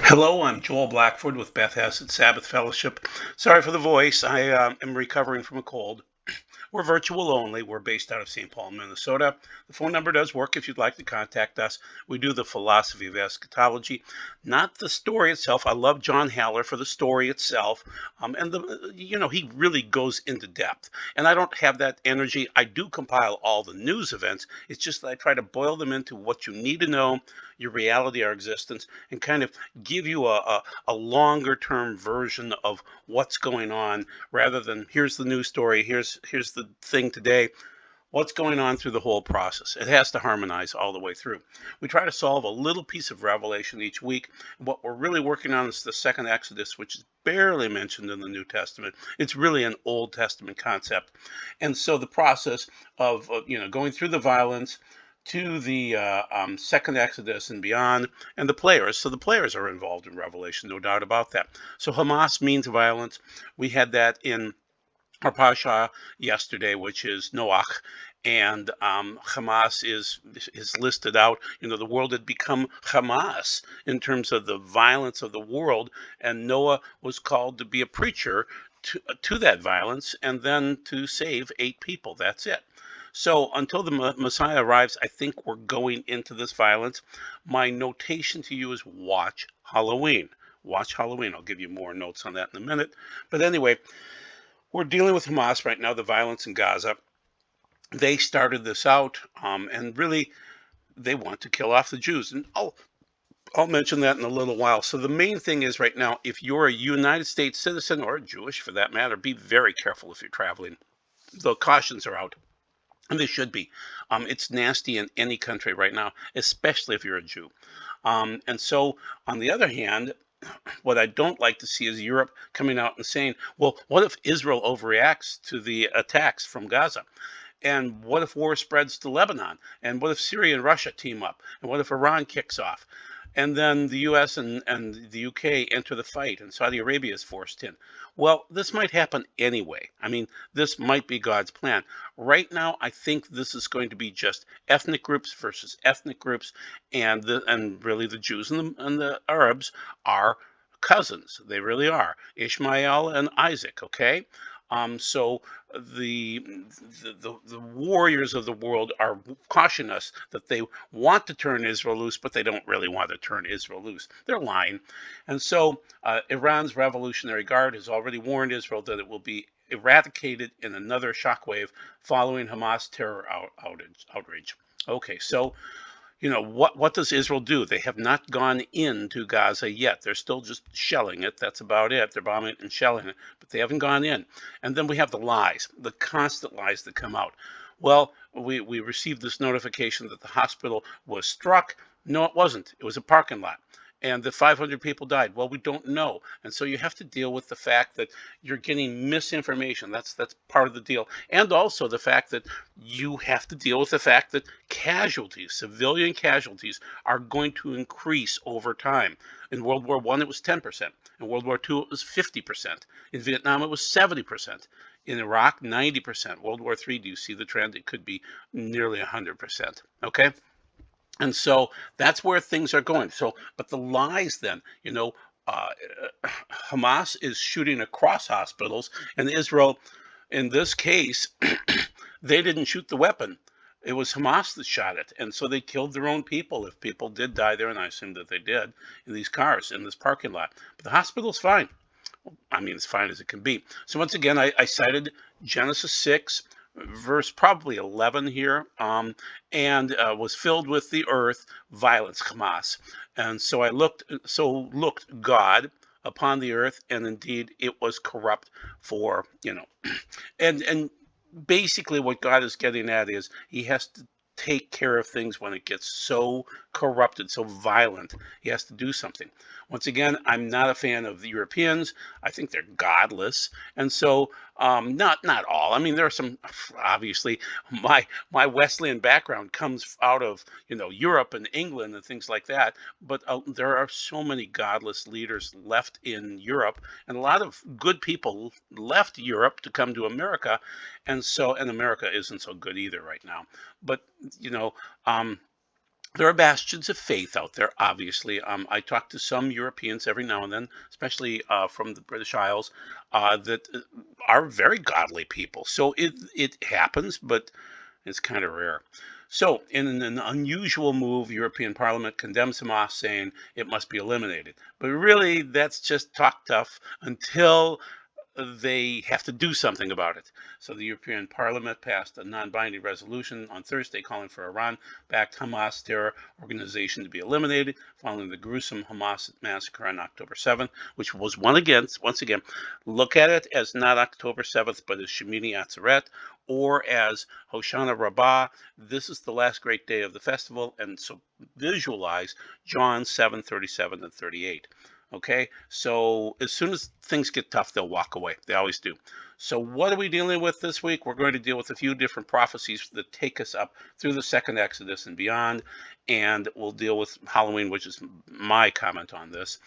Hello, I'm Joel Blackford with Beth Hesed Sabbath Fellowship. Sorry for the voice. I am recovering from a cold. We're virtual only. We're based out of St. Paul, Minnesota. The phone number does work if you'd like to contact us. We do the philosophy of eschatology, not the story itself. I love John Haller for the story itself, and he really goes into depth. And I don't have that energy. I do compile all the news events. It's just that I try to boil them into what you need to know, your reality, our existence, and kind of give you a longer term version of what's going on rather than here's the news story, here's the thing today. What's going on through the whole process? It has to harmonize all the way through. We try to solve a little piece of revelation each week. What we're really working on is the second Exodus, which is barely mentioned in the New Testament. It's really an Old Testament concept. And so the process of going through the violence to the second Exodus and beyond, and the players. So the players are involved in Revelation, no doubt about that. So Hamas means violence. We had that in our Pasha yesterday, which is Noach, and Hamas is listed out. The world had become Hamas in terms of the violence of the world, and Noah was called to be a preacher to that violence, and then to save 8 people. That's it. So until the Messiah arrives, I think we're going into this violence. My notation to you is watch Halloween. Watch Halloween. I'll give you more notes on that in a minute. But anyway, we're dealing with Hamas right now, the violence in Gaza. They started this out, and really, they want to kill off the Jews. And I'll mention that in a little while. So the main thing is right now, if you're a United States citizen or Jewish for that matter, be very careful if you're traveling. The cautions are out. And they should be. It's nasty in any country right now, especially if you're a Jew. And so, on the other hand, what I don't like to see is Europe coming out and saying, well, what if Israel overreacts to the attacks from Gaza? And what if war spreads to Lebanon? And what if Syria and Russia team up? And what if Iran kicks off? And then the US and the UK enter the fight, and Saudi Arabia is forced in. Well, this might happen anyway. I mean, this might be God's plan. Right now, I think this is going to be just ethnic groups versus ethnic groups, and really the Jews and the Arabs are cousins. They really are. Ishmael and Isaac, okay? So the warriors of the world are caution us that they want to turn Israel loose, but they don't really want to turn Israel loose. They're lying. And so Iran's Revolutionary Guard has already warned Israel that it will be eradicated in another shockwave following Hamas terror outrage. Okay, so what does Israel do? They have not gone into Gaza yet. They're still just shelling it. That's about it. They're bombing it and shelling it, but they haven't gone in. And then we have the lies, the constant lies that come out. Well, we received this notification that the hospital was struck. No, it wasn't. It was a parking lot. And the 500 people died. Well, we don't know. And so you have to deal with the fact that you're getting misinformation. That's part of the deal. And also the fact that you have to deal with the fact that casualties, civilian casualties, are going to increase over time. In World War I, it was 10%. In World War II, it was 50%. In Vietnam, it was 70%. In Iraq, 90%. World War III, do you see the trend? It could be nearly 100%. Okay? And so that's where things are going. So, but the lies then, uh, Hamas is shooting across hospitals, and Israel, in this case, they didn't shoot the weapon. It was Hamas that shot it. And so they killed their own people. If people did die there, and I assume that they did, in these cars, in this parking lot. But the hospital's fine. I mean, as fine as it can be. So once again, I cited Genesis 6, verse probably 11 here, and was filled with the earth, violence, Hamas. And so looked God upon the earth, and indeed it was corrupt and basically what God is getting at is he has to take care of things when it gets so corrupted, so violent. He has to do something. Once again, I'm not a fan of the Europeans. I think they're godless, and so not all. I mean, there are some. Obviously, my Wesleyan background comes out of Europe and England and things like that. But there are so many godless leaders left in Europe, and a lot of good people left Europe to come to America, and America isn't so good either right now. But you know, um, There are bastions of faith out there, obviously. I talk to some Europeans every now and then, especially from the British Isles, that are very godly people. So it happens, but it's kind of rare. So, in an unusual move, European Parliament condemns Hamas, saying it must be eliminated. But really, that's just talk tough until they have to do something about it. So the European Parliament passed a non-binding resolution on Thursday calling for Iran-backed Hamas terror organization to be eliminated following the gruesome Hamas massacre on October 7th, which was once again, look at it as not October 7th, but as Shemini Atzeret or as Hoshana Rabbah. This is the last great day of the festival, and so visualize John 7:37 and 38. Okay, so as soon as things get tough, they'll walk away. They always do. So, what are we dealing with this week? We're going to deal with a few different prophecies that take us up through the second Exodus and beyond. And we'll deal with Halloween, which is my comment on this.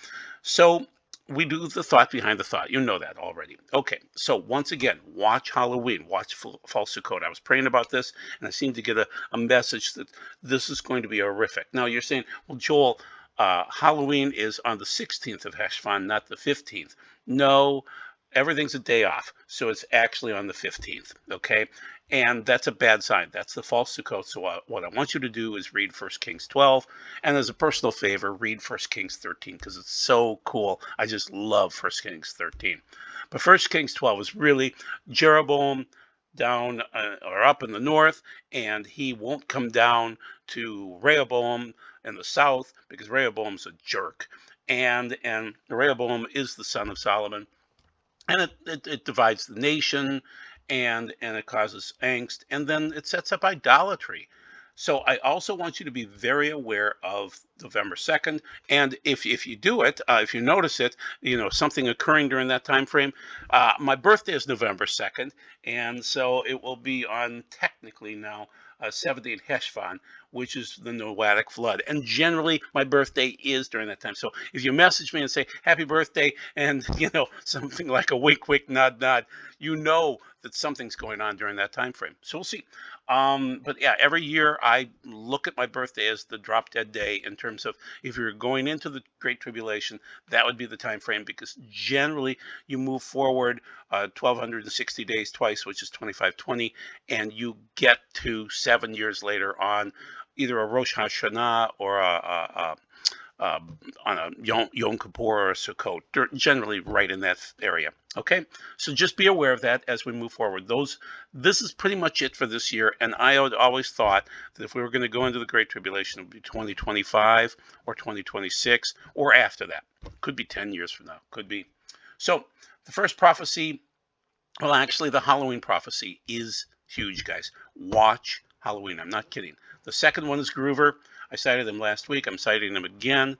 So, we do the thought behind the thought. You know that already. Okay, so once again, watch Halloween, watch False Sukkot. I was praying about this, and I seem to get a message that this is going to be horrific. Now, you're saying, well, Joel, Halloween is on the 16th of Heshvan, not the 15th. No, everything's a day off. So it's actually on the 15th. Okay. And that's a bad sign. That's the false Sukkot. So what I want you to do is read 1 Kings 12. And as a personal favor, read 1 Kings 13 because it's so cool. I just love 1 Kings 13. But 1 Kings 12 is really Jeroboam down or up in the north, and he won't come down to Rehoboam in the south because Rehoboam's a jerk, and Rehoboam is the son of Solomon, and it divides the nation, and it causes angst, and then it sets up idolatry. So I also want you to be very aware of November 2nd, and if you do it, if you notice it, something occurring during that time frame. My birthday is November 2nd, and so it will be on technically now 17 Heshvan, which is the Noatic flood. And generally, my birthday is during that time. So if you message me and say happy birthday, and something like a wink, wink, nod, nod, you know that something's going on during that time frame. So we'll see. But yeah, every year I look at my birthday as the drop dead day in terms of if you're going into the Great Tribulation, that would be the time frame because generally you move forward 1,260 days twice, which is 2520, and you get to 7 years later on either a Rosh Hashanah or on a Yom Kippur or a Sukkot. They're generally right in that area. Okay, so just be aware of that as we move forward. This is pretty much it for this year, and I had always thought that if we were going to go into the Great Tribulation, it would be 2025 or 2026 or after that. Could be 10 years from now. Could be. So the first prophecy, well, actually, the Halloween prophecy is huge, guys. Watch Halloween. I'm not kidding. The second one is Groover. I cited him last week. I'm citing him again.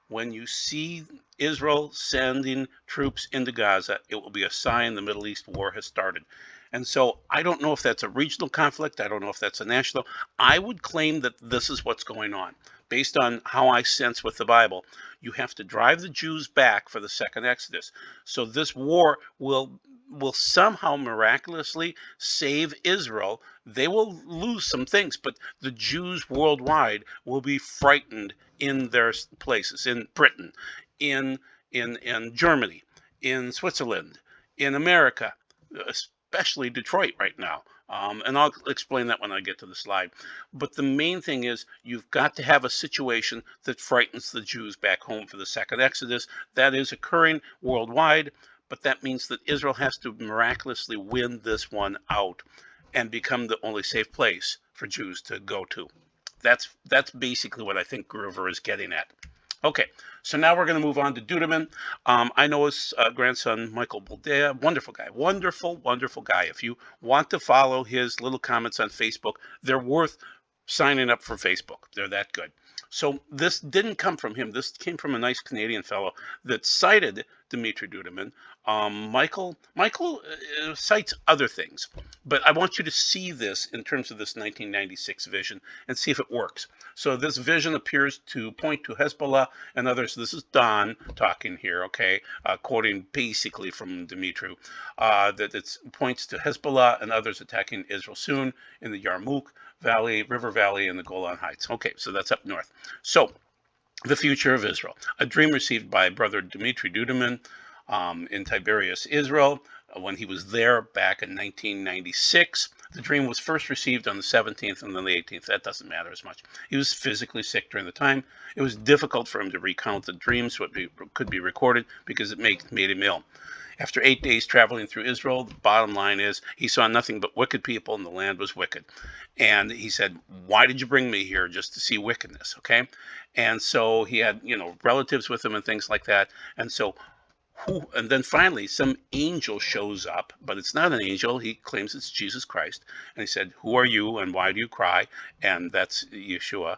When you see Israel sending troops into Gaza, it will be a sign the Middle East war has started. And so I don't know if that's a regional conflict. I don't know if that's a national. I would claim that this is what's going on. Based on how I sense with the Bible, you have to drive the Jews back for the second Exodus. So this war will somehow miraculously save Israel. They will lose some things, but the Jews worldwide will be frightened in their places, in Britain, in Germany, in Switzerland, in America, especially Detroit right now. And I'll explain that when I get to the slide. But the main thing is you've got to have a situation that frightens the Jews back home for the second Exodus. That is occurring worldwide, but that means that Israel has to miraculously win this one out and become the only safe place for Jews to go to. That's basically what I think Groover is getting at. Okay, so now we're going to move on to Dudeman. I know his grandson, Michael Boldea, wonderful guy, wonderful, wonderful guy. If you want to follow his little comments on Facebook, they're worth signing up for Facebook. They're that good. So this didn't come from him. This came from a nice Canadian fellow that cited Dimitri Duduman. Michael cites other things, but I want you to see this in terms of this 1996 vision and see if it works. So this vision appears to point to Hezbollah and others. This is Don talking here, okay, quoting basically from Dimitri, that it points to Hezbollah and others attacking Israel soon in the Yarmouk Valley, River Valley, and the Golan Heights. Okay, so that's up north. So the future of Israel, a dream received by Brother Dmitry Duduman in Tiberias, Israel, when he was there back in 1996. The dream was first received on the 17th and then the 18th. That doesn't matter as much. He was physically sick during the time. It was difficult for him to recount the dream so it could be recorded because it made him ill. After 8 days traveling through Israel, the bottom line is he saw nothing but wicked people and the land was wicked. And he said, why did you bring me here just to see wickedness? Okay. And so he had, relatives with him and things like that. And so and then finally, some angel shows up, but it's not an angel. He claims it's Jesus Christ. And he said, who are you and why do you cry? And that's Yeshua.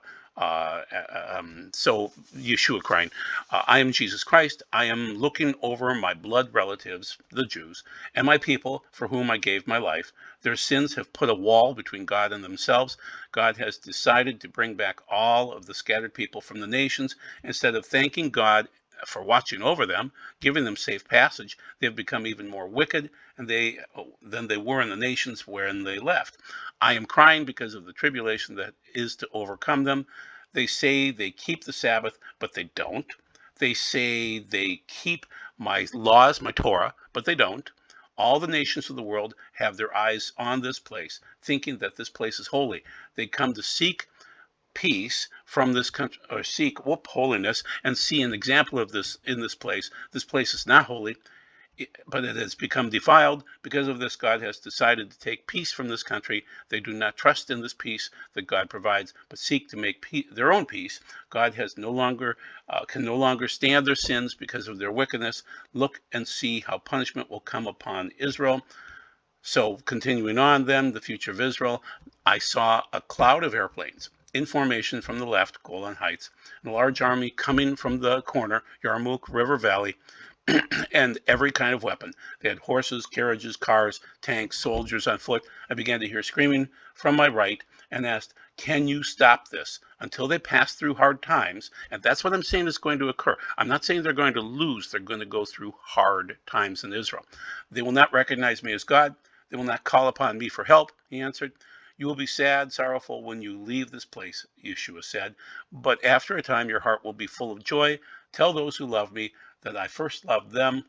So Yeshua crying, I am Jesus Christ. I am looking over my blood relatives, the Jews, and my people for whom I gave my life. Their sins have put a wall between God and themselves. God has decided to bring back all of the scattered people from the nations. Instead of thanking God for watching over them, giving them safe passage, they've become even more wicked than they were in the nations wherein they left. I am crying because of the tribulation that is to overcome them. They say they keep the Sabbath, but they don't. They say they keep my laws, my Torah, but they don't. All the nations of the world have their eyes on this place, thinking that this place is holy. They come to seek peace from this country, or seek holiness, and see an example of this in this place. This place is not holy, but it has become defiled. Because of this, God has decided to take peace from this country. They do not trust in this peace that God provides, but seek to make their own peace. God has can no longer stand their sins because of their wickedness. Look and see how punishment will come upon Israel. So continuing on then, the future of Israel, I saw a cloud of airplanes in formation from the left, Golan Heights, and a large army coming from the corner, Yarmouk River Valley, and every kind of weapon. They had horses, carriages, cars, tanks, soldiers on foot. I began to hear screaming from my right and asked, can you stop this until they pass through hard times? And that's what I'm saying is going to occur. I'm not saying they're going to lose. They're going to go through hard times in Israel. They will not recognize me as God. They will not call upon me for help, he answered. You will be sad, sorrowful when you leave this place, Yeshua said. But after a time, your heart will be full of joy. Tell those who love me that I first loved them.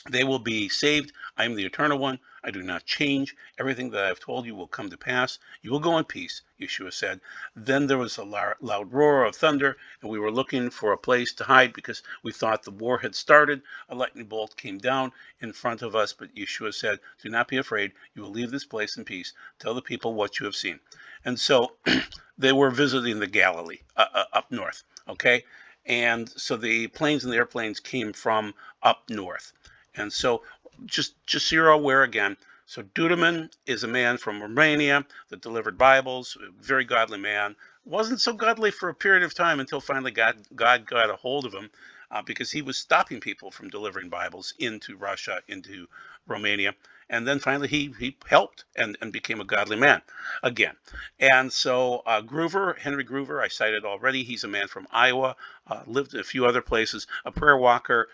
They will be saved. I am the eternal one. I do not change. Everything that I have told you will come to pass. You will go in peace, Yeshua said. Then there was a loud roar of thunder, and we were looking for a place to hide because we thought the war had started. A lightning bolt came down in front of us, but Yeshua said, do not be afraid. You will leave this place in peace. Tell the people what you have seen. And so they were visiting the Galilee up north, okay? And so the planes and the airplanes came from up north. And so just so you're aware again, so Dudeman is a man from Romania that delivered Bibles, a very godly man. Wasn't so godly for a period of time until finally God got a hold of him because he was stopping people from delivering Bibles into Russia, into Romania. And then finally he helped and became a godly man again. And so Henry Groover, I cited already. He's a man from Iowa, lived in a few other places, a prayer walker.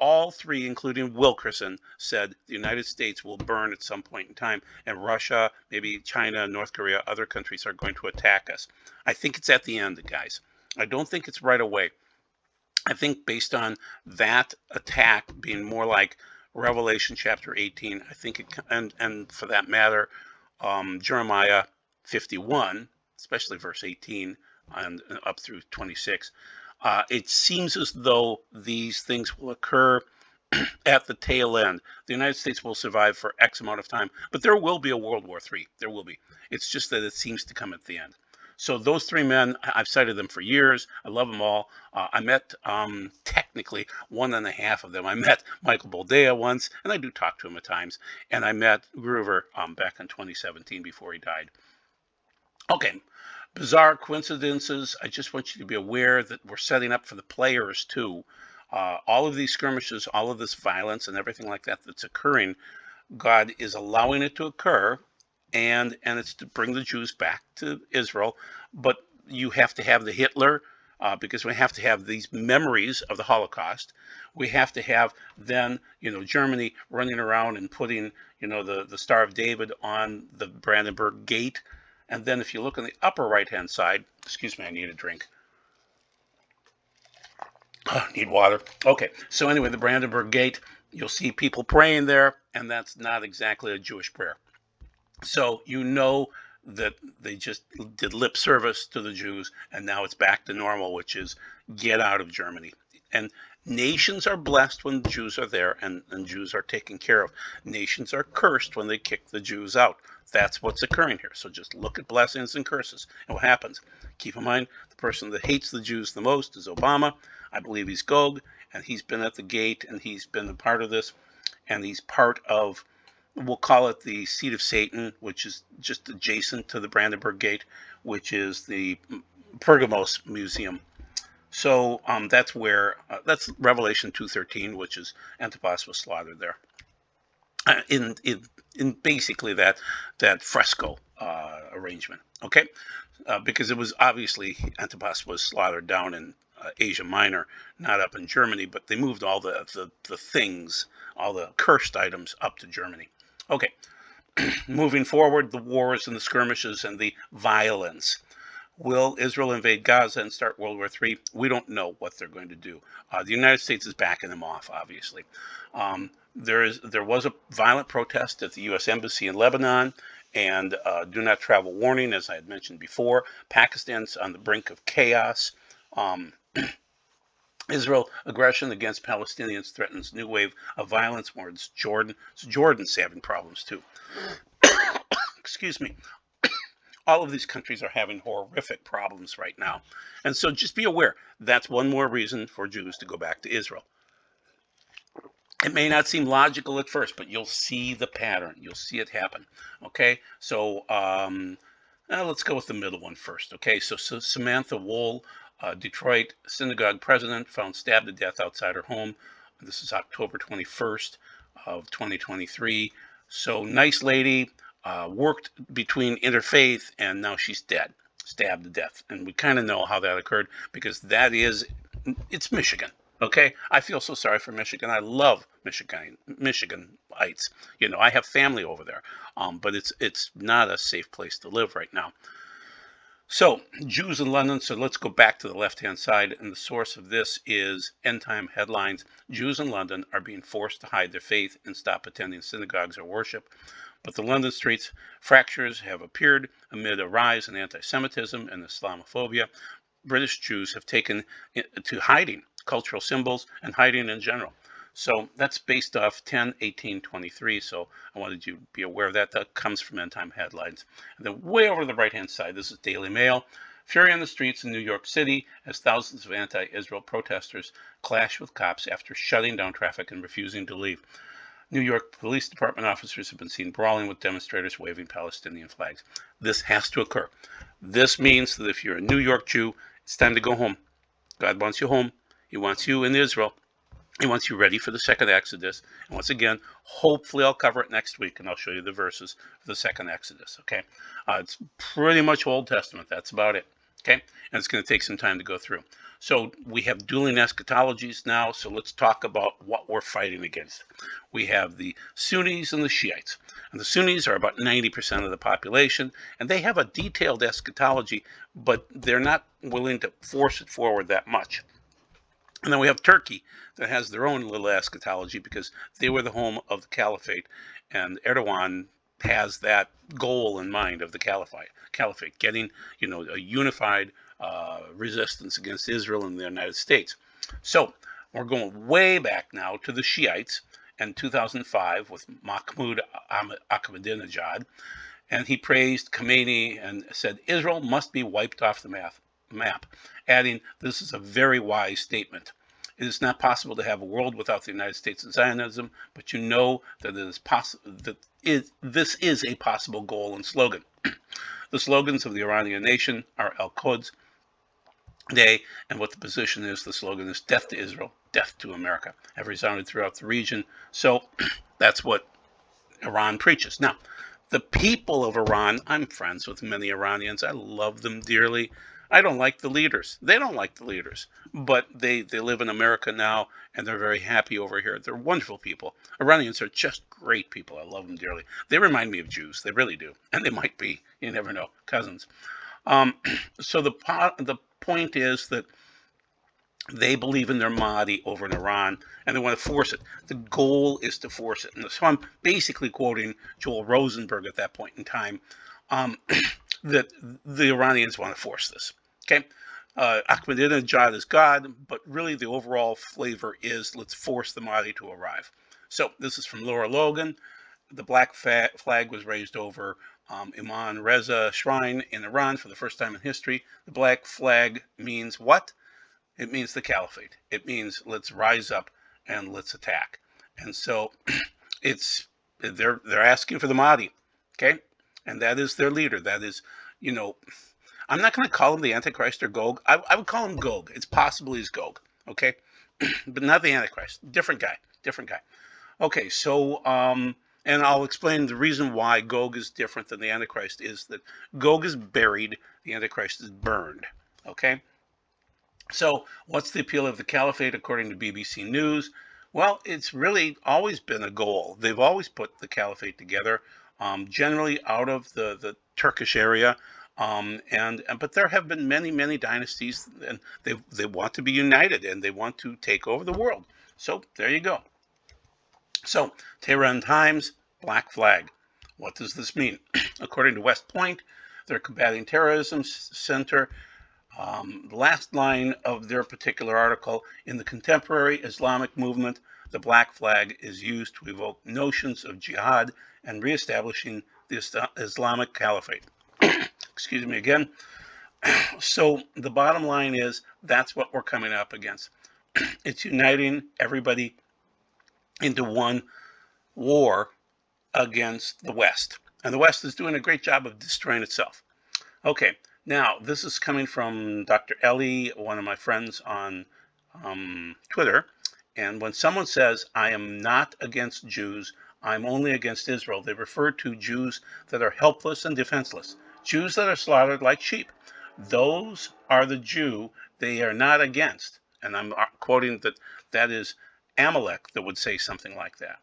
All three, including Wilkerson, said the United States will burn at some point in time, and Russia, maybe China, North Korea, other countries are going to attack us. I think it's at the end, guys. I don't think it's right away. I think based on that attack being more like Revelation chapter 18, I think and for that matter, Jeremiah 51, especially verse 18 and up through 26, it seems as though these things will occur at the tail end. The United States will survive for X amount of time, but there will be a World War III. There will be. It's just that it seems to come at the end. So those three men, I've cited them for years. I love them all. I met technically one and a half of them. I met Michael Boldea once, and I do talk to him at times. And I met Groover back in 2017 before he died. Okay, bizarre coincidences. I just want you to be aware that we're setting up for the players too. All of these skirmishes, all of this violence and everything like that that's occurring, God is allowing it to occur, and it's to bring the Jews back to Israel. But you have to have the Hitler, because we have to have these memories of the Holocaust. We have to have then, Germany running around and putting, the Star of David on the Brandenburg Gate. And then if you look on the upper right-hand side, excuse me, I need a drink. Need water. Okay, so anyway, the Brandenburg Gate, you'll see people praying there, and that's not exactly a Jewish prayer. So you know that they just did lip service to the Jews, and now it's back to normal, which is get out of Germany. And nations are blessed when Jews are there and Jews are taken care of. Nations are cursed when they kick the Jews out. That's what's occurring here. So just look at blessings and curses and what happens. Keep in mind, the person that hates the Jews the most is Obama. I believe he's Gog, and he's been at the gate, and he's been a part of this, and he's part of, we'll call it the seat of Satan, which is just adjacent to the Brandenburg Gate, which is the Pergamos Museum. So that's where, that's Revelation 2:13, which is Antipas was slaughtered there. In basically that fresco arrangement, okay? Because it was obviously Antipas was slaughtered down in Asia Minor, not up in Germany, but they moved all the things, all the cursed items up to Germany. Okay, moving forward, the wars and the skirmishes and the violence. Will Israel invade Gaza and start World War III? We don't know what they're going to do. The United States is backing them off, obviously. There was a violent protest at the U.S. Embassy in Lebanon, and do not travel warning, as I had mentioned before. Pakistan's on the brink of chaos. Israel aggression against Palestinians threatens new wave of violence towards Jordan. So Jordan's having problems too. Excuse me. All of these countries are having horrific problems right now. And so just be aware, that's one more reason for Jews to go back to Israel. It may not seem logical at first, but you'll see the pattern. You'll see it happen. Okay, so let's go with the middle one first. Okay, so Samantha Wohl, Detroit synagogue president, found stabbed to death outside her home. This is October 21st of 2023. So nice lady, worked between interfaith, and now she's dead, stabbed to death. And we kind of know how that occurred because it's Michigan. Okay, I feel so sorry for Michigan. I love Michiganites. You know, I have family over there, but it's not a safe place to live right now. So Jews in London. So let's go back to the left-hand side, and the source of this is End Time Headlines. Jews in London are being forced to hide their faith and stop attending synagogues or worship. But the London streets fractures have appeared amid a rise in anti-Semitism and Islamophobia. British Jews have taken to hiding cultural symbols and hiding in general. So that's based off 10/18/23. So I wanted you to be aware of that. That comes from End Time Headlines. And then way over to the right-hand side, this is Daily Mail. Fury on the streets in New York City as thousands of anti-Israel protesters clash with cops after shutting down traffic and refusing to leave. New York Police Department officers have been seen brawling with demonstrators waving Palestinian flags. This has to occur. This means that if you're a New York Jew, it's time to go home. God wants you home. He wants you in Israel. He wants you ready for the second Exodus. And once again, hopefully I'll cover it next week, and I'll show you the verses for the second Exodus, okay? It's pretty much Old Testament. That's about it, okay? And it's going to take some time to go through. So we have dueling eschatologies now, so let's talk about what we're fighting against. We have the Sunnis and the Shiites. And the Sunnis are about 90% of the population, and they have a detailed eschatology, but they're not willing to force it forward that much. And then we have Turkey that has their own little eschatology because they were the home of the caliphate, and Erdogan has that goal in mind of the caliphate, getting, you know, a unified resistance against Israel and the United States. So we're going way back now to the Shiites in 2005 with Mahmoud Ahmadinejad, and he praised Khomeini and said Israel must be wiped off the map, adding, "This is a very wise statement. It is not possible to have a world without the United States and Zionism, but you know that it is possible that this is a possible goal and slogan." The slogans of the Iranian nation are Al-Quds Day, and what the position is, the slogan is "Death to Israel, Death to America," have resounded throughout the region. So that's what Iran preaches. Now, the people of Iran, I'm friends with many Iranians. I love them dearly. I don't like the leaders. They don't like the leaders, but they live in America now, and they're very happy over here. They're wonderful people. Iranians are just great people. I love them dearly. They remind me of Jews. They really do, and they might be. You never know, cousins. Um, so the point is that they believe in their Mahdi over in Iran, and they want to force it. The goal is to force it. And so I'm basically quoting Joel Rosenberg at that point in time, um, that the Iranians want to force this. Okay, Ahmadinejad is God, but really the overall flavor is let's force the Mahdi to arrive. So this is from Laura Logan. The black flag was raised over Imam Reza Shrine in Iran for the first time in history. The black flag means what? It means the caliphate. It means let's rise up and let's attack. And so it's they're asking for the Mahdi, okay? And that is their leader. That is, you know, I'm not going to call him the Antichrist or Gog. I would call him Gog. It's possible he's Gog, okay? But not the Antichrist. Different guy. Different guy. Okay, so and I'll explain the reason why Gog is different than the Antichrist is that Gog is buried, the Antichrist is burned. Okay? So, what's the appeal of the caliphate according to BBC News? Well, it's really always been a goal. They've always put the caliphate together, generally out of the Turkish area. But there have been many dynasties, and they want to be united and they want to take over the world. So there you go. So Tehran Times, black flag. What does this mean? According to West Point, their combating terrorism center. The last line of their particular article, in the contemporary Islamic movement, the black flag is used to evoke notions of jihad and reestablishing the Islamic caliphate. Excuse me again. So the bottom line is that's what we're coming up against. It's uniting everybody into one war against the West. And the West is doing a great job of destroying itself. Okay, now this is coming from Dr. Ellie, one of my friends on Twitter. And when someone says, I am not against Jews, I'm only against Israel, they refer to Jews that are helpless and defenseless, Jews that are slaughtered like sheep. Those are the Jew they are not against. And I'm quoting that is Amalek that would say something like that.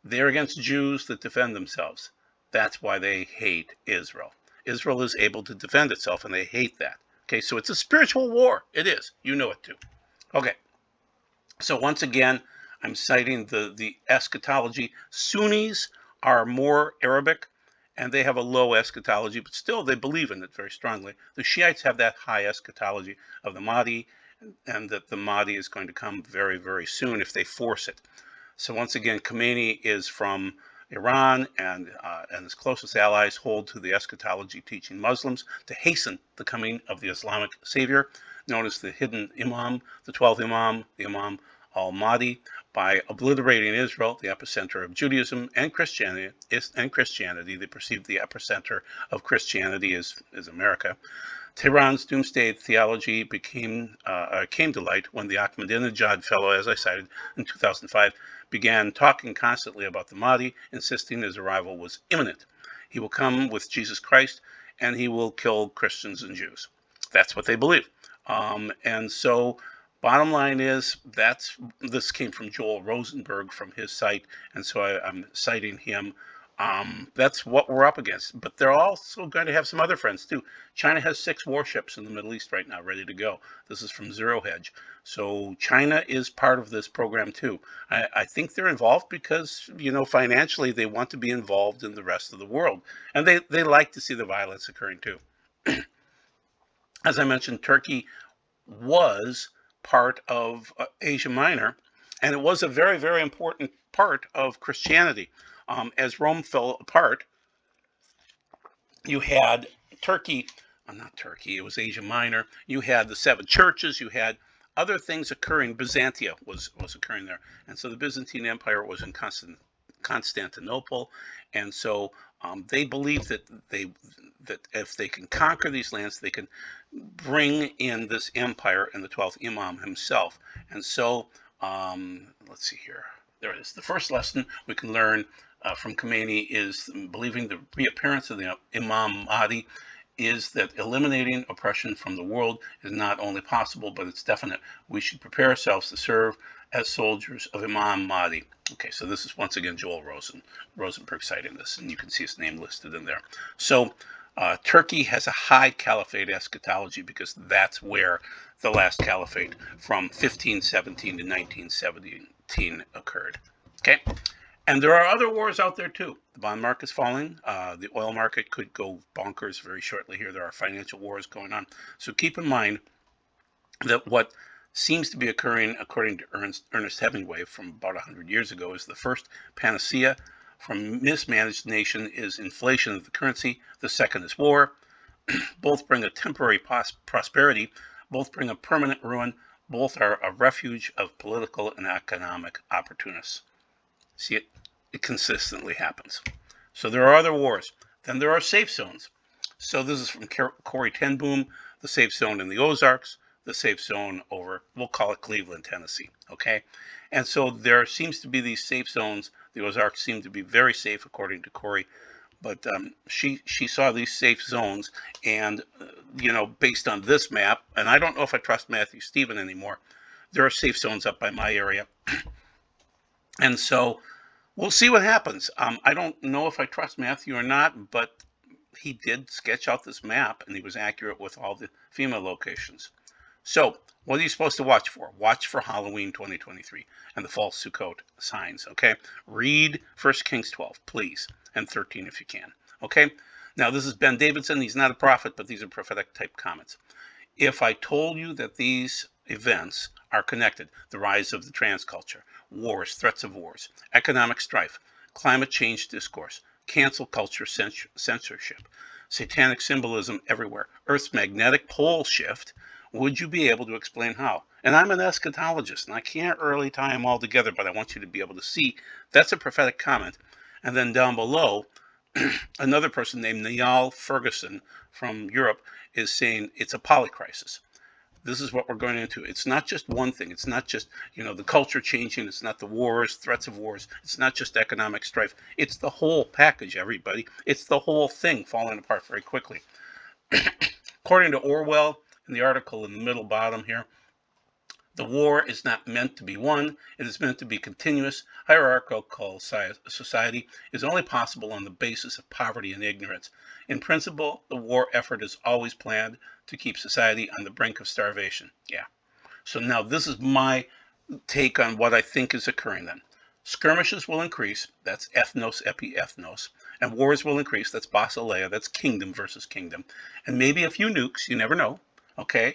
They're against Jews that defend themselves. That's why they hate Israel. Israel is able to defend itself, and they hate that. Okay, so it's a spiritual war. It is. You know it too. Okay, so once again, I'm citing the eschatology. Sunnis are more Arabic, and they have a low eschatology, but still they believe in it very strongly. The Shiites have that high eschatology of the Mahdi, and that the Mahdi is going to come very soon if they force it. So once again, Khomeini is from Iran, and his closest allies hold to the eschatology teaching Muslims to hasten the coming of the Islamic savior, known as the hidden Imam, the 12th Imam, the Imam al-Mahdi, by obliterating Israel, the epicenter of Judaism and Christianity. They perceive the epicenter of Christianity as America. Tehran's doomsday theology came to light when the Ahmadinejad fellow, as I cited, in 2005, began talking constantly about the Mahdi, insisting his arrival was imminent. He will come with Jesus Christ, and he will kill Christians and Jews. That's what they believe. And so, bottom line is, this came from Joel Rosenberg from his site, and so I'm citing him. That's what we're up against. But they're also going to have some other friends too. China has 6 warships in the Middle East right now, ready to go. This is from Zero Hedge. So China is part of this program too. I think they're involved because, financially they want to be involved in the rest of the world. And they like to see the violence occurring too. As I mentioned, Turkey was part of Asia Minor, and it was a very important part of Christianity. As Rome fell apart, you had Turkey, not Turkey, it was Asia Minor. You had the 7 churches, you had other things occurring. Byzantia was occurring there. And so the Byzantine Empire was in Constantinople. And so they believed that if they can conquer these lands, they can bring in this empire and the 12th Imam himself. And so, let's see here. There it is. The first lesson we can learn from Khomeini is believing the reappearance of the Imam Mahdi is that eliminating oppression from the world is not only possible, but it's definite. We should prepare ourselves to serve as soldiers of Imam Mahdi. Okay, so this is once again Joel Rosenberg citing this, and you can see his name listed in there. So Turkey has a high caliphate eschatology because that's where the last caliphate from 1517 to 1917 occurred. Okay, and there are other wars out there too. The bond market's falling. The oil market could go bonkers very shortly here. There are financial wars going on. So keep in mind that what seems to be occurring, according to Ernest Hemingway from about 100 years ago, is the first panacea from mismanaged nation is inflation of the currency. The second is war. Both bring a temporary prosperity. Both bring a permanent ruin. Both are a refuge of political and economic opportunists. See, it consistently happens. So there are other wars. Then there are safe zones. So this is from Corey ten Boom, the safe zone in the Ozarks, the safe zone over, we'll call it Cleveland, Tennessee. Okay, and so there seems to be these safe zones. The Ozarks seem to be very safe, according to Corey. But she saw these safe zones, and based on this map, and I don't know if I trust Matthew Stephen anymore. There are safe zones up by my area, and so we'll see what happens. I don't know if I trust Matthew or not, but he did sketch out this map, and he was accurate with all the FEMA locations. So what are you supposed to watch for? Watch for Halloween 2023 and the false Sukkot signs, okay? Read 1 Kings 12, please, and 13 if you can, okay? Now, this is Ben Davidson. He's not a prophet, but these are prophetic-type comments. If I told you that these events are connected, the rise of the trans culture, wars, threats of wars, economic strife, climate change discourse, cancel culture censorship, satanic symbolism everywhere, Earth's magnetic pole shift, would you be able to explain how? And I'm an eschatologist, and I can't really tie them all together, but I want you to be able to see that's a prophetic comment. And then down below, another person named Niall Ferguson from Europe is saying it's a polycrisis. This is what we're going into. It's not just one thing. It's not just, the culture changing. It's not the wars, threats of wars. It's not just economic strife. It's the whole package, everybody. It's the whole thing falling apart very quickly. According to Orwell, in the article in the middle bottom here, the war is not meant to be won. It is meant to be continuous. Hierarchical society is only possible on the basis of poverty and ignorance. In principle, the war effort is always planned to keep society on the brink of starvation. Yeah. So now this is my take on what I think is occurring then. Skirmishes will increase. That's ethnos, epi-ethnos. And wars will increase. That's basileia. That's kingdom versus kingdom. And maybe a few nukes. You never know. Okay,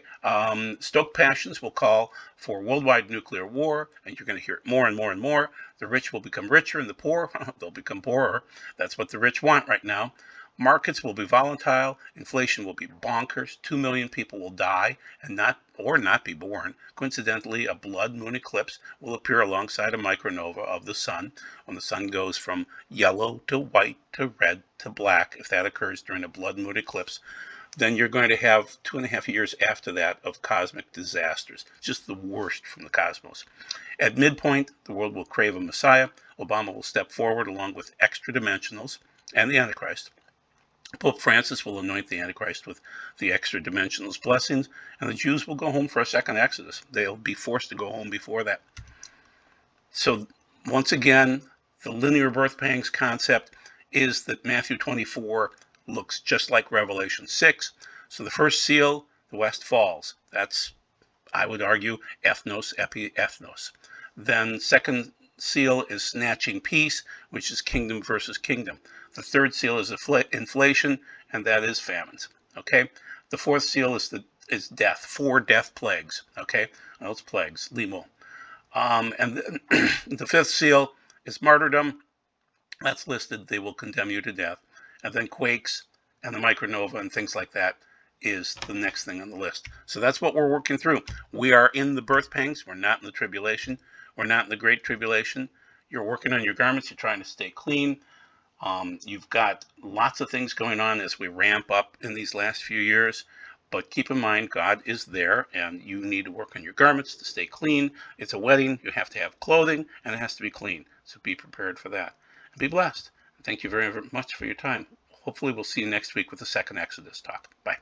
stoked passions will call for worldwide nuclear war, and you're going to hear it more and more and more. The rich will become richer, and the poor, they'll become poorer. That's what the rich want right now. Markets will be volatile. Inflation will be bonkers. 2 million people will die and not be born. Coincidentally, a blood moon eclipse will appear alongside a micronova of the sun when the sun goes from yellow to white to red to black. If that occurs during a blood moon eclipse, then you're going to have 2.5 years after that of cosmic disasters, just the worst from the cosmos. At midpoint, the world will crave a Messiah. Obama will step forward along with extra dimensionals and the Antichrist. Pope Francis will anoint the Antichrist with the extra dimensionals blessings, and the Jews will go home for a second Exodus. They'll be forced to go home before that. So once again, the linear birth pangs concept is that Matthew 24 looks just like Revelation 6. So the first seal, the West falls. That's, I would argue, ethnos, epi-ethnos. Then second seal is snatching peace, which is kingdom versus kingdom. The third seal is inflation, and that is famines. Okay. The fourth seal is death. 4 death plagues. Okay. Those plagues, limo. And then the fifth seal is martyrdom. That's listed. They will condemn you to death. And then quakes and the micronova and things like that is the next thing on the list. So that's what we're working through. We are in the birth pangs. We're not in the tribulation. We're not in the great tribulation. You're working on your garments. You're trying to stay clean. You've got lots of things going on as we ramp up in these last few years. But keep in mind, God is there, and you need to work on your garments to stay clean. It's a wedding. You have to have clothing, and it has to be clean. So be prepared for that. And be blessed. Thank you very much for your time. Hopefully, we'll see you next week with the second Exodus talk. Bye.